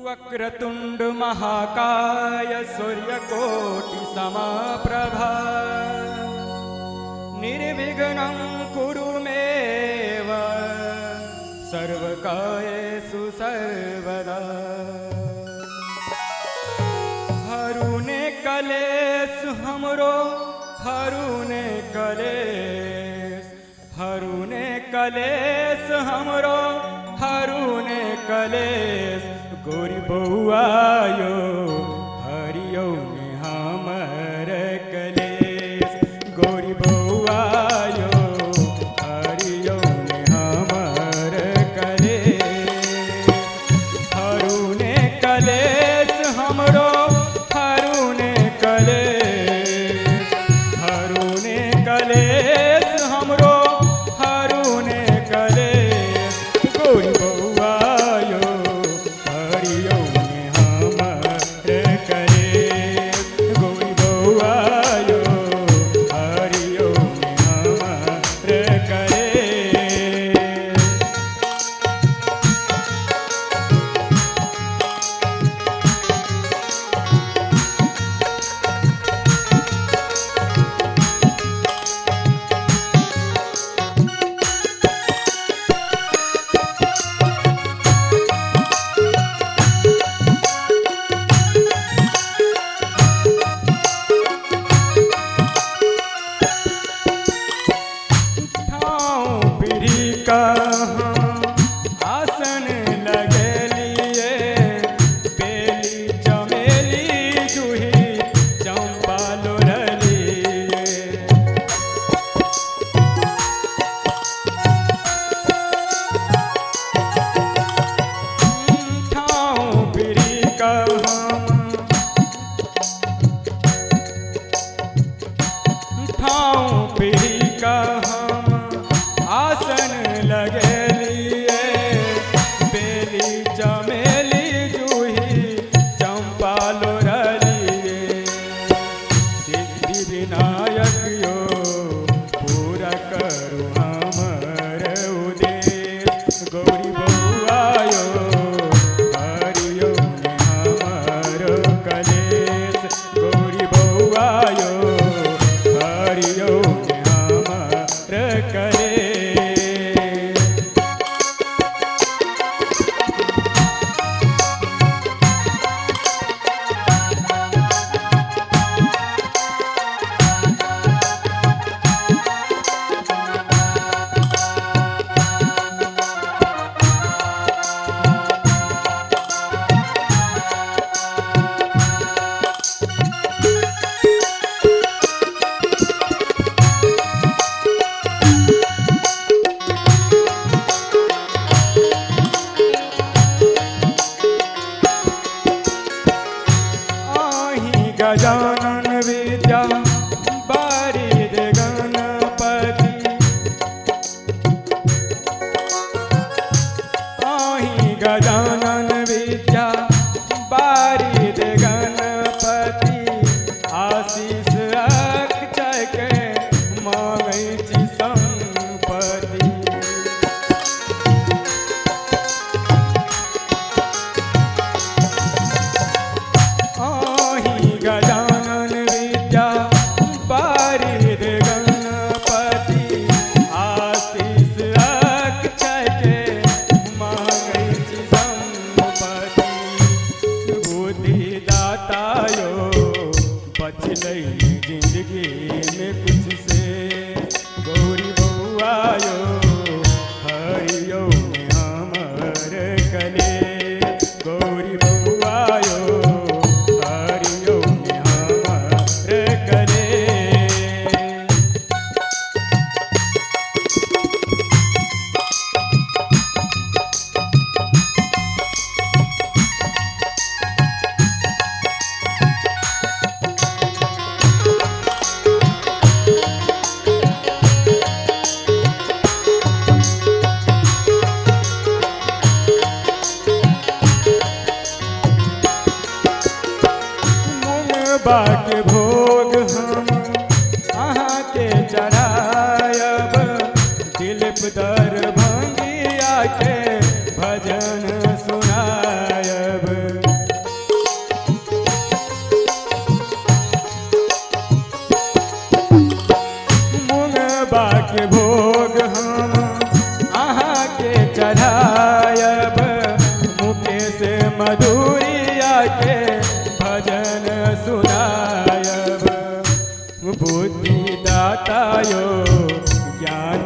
वक्रतुंड महाकाय सूर्यकोटि समप्रभा निर्विघ्नं कुरु मेव सर्वकार्येषु सर्वदा। हरुने कलेश हमरो हरुने कलेश, हरुने कलेश हमरो हरुने कलेश। गोरी बउआयो हरियो ने हमर कलेश, गोरी बउआयो हरियो ने हमर कलेश। हरुने कलेश हमरो हरुने कलेश, हरुने कलेश हमरो हरुने कलेश। गोरी बउआयो हरियो ने हमर कलेश, गोरी बउआयो हरियो ने हमर कलेश। आसन लगेलिए बेली चमेली जूही चंपा लोरलिए। ठाऊ पीरी का ठाऊ पीरी का आसन लगेलिए बेली चमेली जूही चंपा लोरलिए। सिद्धि विनायक यो पूरा करू हमर उद्देश्य। गौरी बउआयो हरियो ने हमर कलेश, गौरी बउआयो हरियो ने हमर कलेश। गजानन विद्या बारिद गणपति, आही गजानन विद्या बारिद गणपति। आशीष अक्षय के मांगै छी संपत्ति। गजानन विद्या बारिद गणपति, आशीष अक्षय के मांगै छी संपत्ति। बुद्धि दातायो बचलै जिंदगी में कुछ से। गौरी बउआयो हरियो ने हमर कलेश, गौरी बउआयो हरियो ने हमर कलेश। बाके भोग हम अहाँ के चढ़ायब, दिलीप दरभंगिया के भजन सुनायब। मधुरिया के भजन सुनायब। बुद्धि दाता यो ज्ञान